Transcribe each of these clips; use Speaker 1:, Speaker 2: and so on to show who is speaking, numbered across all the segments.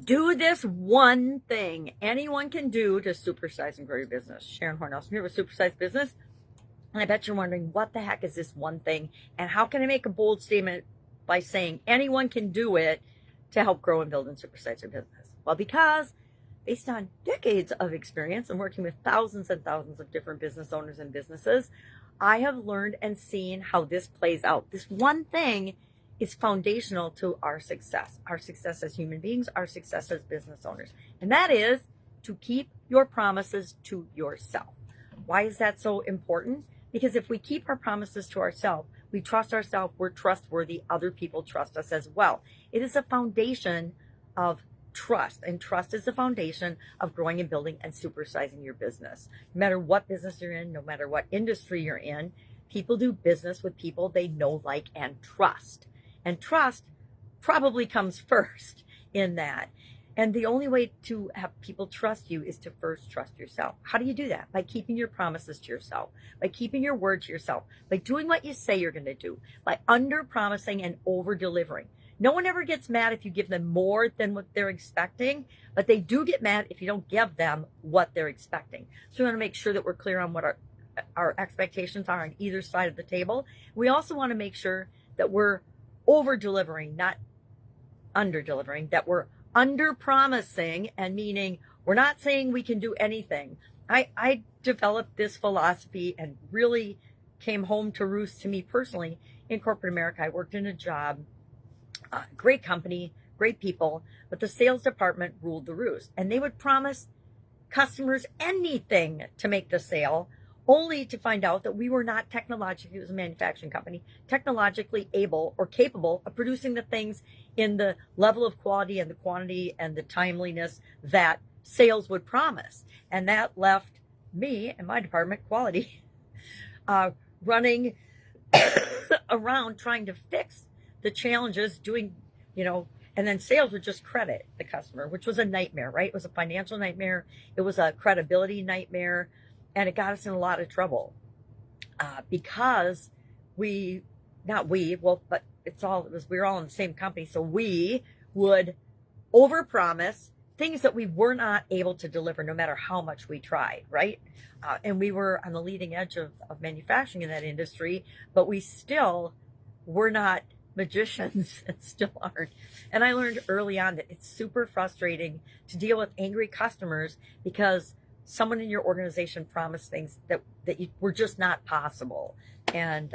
Speaker 1: Do this one thing anyone can do to supersize and grow your business. Sharon Horne-Ellstrom here with Supersize Business. And I bet you're wondering, what the heck is this one thing? And how can I make a bold statement by saying anyone can do it to help grow and build and supersize your business? Well, because based on decades of experience and working with thousands and thousands of different business owners and businesses, I have learned and seen how this plays out. This one thing is foundational to our success as human beings, our success as business owners. And that is to keep your promises to yourself. Why is that so important? Because if we keep our promises to ourselves, we trust ourselves, we're trustworthy, other people trust us as well. It is a foundation of trust, and trust is the foundation of growing and building and supersizing your business. No matter what business you're in, no matter what industry you're in, people do business with people they know, like, and trust. And trust probably comes first in that. And the only way to have people trust you is to first trust yourself. How do you do that? By keeping your promises to yourself, by keeping your word to yourself, by doing what you say you're going to do, by under promising and over delivering. No one ever gets mad if you give them more than what they're expecting, but they do get mad if you don't give them what they're expecting. So we want to make sure that we're clear on what our expectations are on either side of the table. We also want to make sure that we're over delivering, not under delivering, that we're under promising, and meaning we're not saying we can do anything. I developed this philosophy and really came home to roost to me personally in corporate America. I worked in a job, great company, great people, but the sales department ruled the roost, and they would promise customers anything to make the sale, only to find out that we were not technologically, it was a manufacturing company, technologically able or capable of producing the things in the level of quality and the quantity and the timeliness that sales would promise. And that left me and my department, quality, running around trying to fix the challenges, doing, and then sales would just credit the customer, which was a nightmare, right? It was a financial nightmare. It was a credibility nightmare. And it got us in a lot of trouble because we were all in the same company. So we would overpromise things that we were not able to deliver no matter how much we tried, right? And we were on the leading edge of manufacturing in that industry, but we still were not magicians and still aren't. And I learned early on that it's super frustrating to deal with angry customers because someone in your organization promised things that were just not possible. And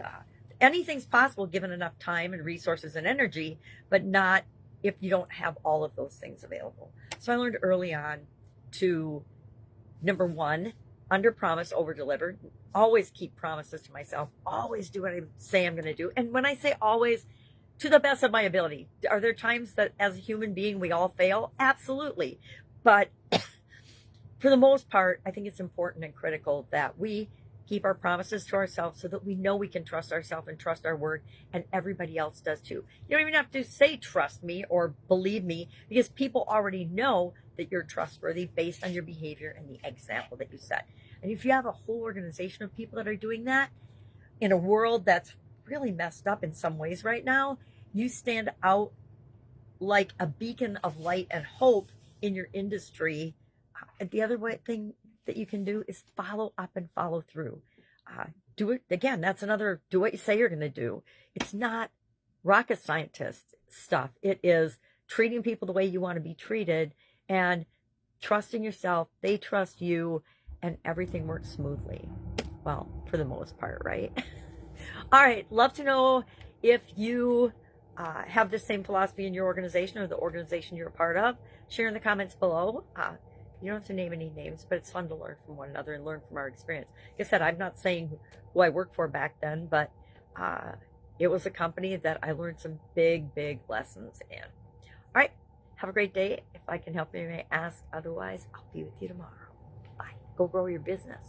Speaker 1: anything's possible given enough time and resources and energy, but not if you don't have all of those things available. So I learned early on to, number one, under promise, over deliver. Always keep promises to myself. Always do what I say I'm going to do. And when I say always, to the best of my ability. Are there times that as a human being we all fail? Absolutely. But for the most part, I think it's important and critical that we keep our promises to ourselves so that we know we can trust ourselves and trust our word, and everybody else does too. You don't even have to say trust me or believe me, because people already know that you're trustworthy based on your behavior and the example that you set. And if you have a whole organization of people that are doing that in a world that's really messed up in some ways right now, you stand out like a beacon of light and hope in your industry. The other thing that you can do is follow up and follow through. Do it again. That's another, do what you say you're going to do. It's not rocket scientist stuff. It is treating people the way you want to be treated and trusting yourself. They trust you, and everything works smoothly. Well, for the most part, right? All right. Love to know if you have the same philosophy in your organization or the organization you're a part of. Share in the comments below. You don't have to name any names, but it's fun to learn from one another and learn from our experience. Like I said, I'm not saying who I worked for back then, but it was a company that I learned some big, big lessons in. All right. Have a great day. If I can help you, you may ask. Otherwise, I'll be with you tomorrow. Bye. Go grow your business.